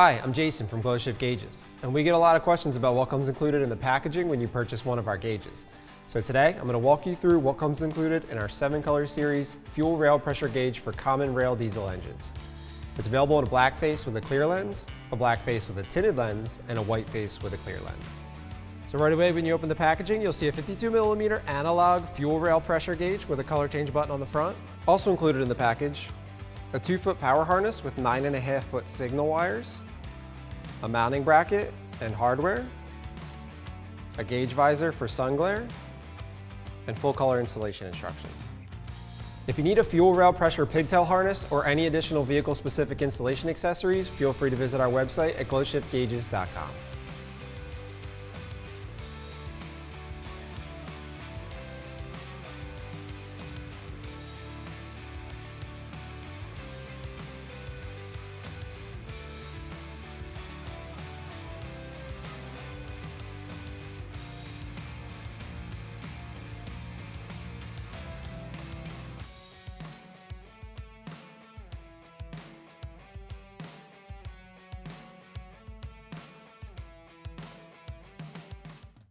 Hi, I'm Jason from GlowShift Gauges, and we get a lot of questions about what comes included in the packaging when you purchase one of our gauges. So today, I'm going to walk you through what comes included in our 7-color series fuel rail pressure gauge for common rail diesel engines. It's available in a black face with a clear lens, a black face with a tinted lens, and a white face with a clear lens. So right away when you open the packaging, you'll see a 52mm analog fuel rail pressure gauge with a color change button on the front. Also included in the package, a 2-foot power harness with 9.5-foot signal wires, a mounting bracket and hardware, a gauge visor for sun glare, and full color installation instructions. If you need a fuel rail pressure pigtail harness or any additional vehicle specific installation accessories, feel free to visit our website at glowshiftgauges.com.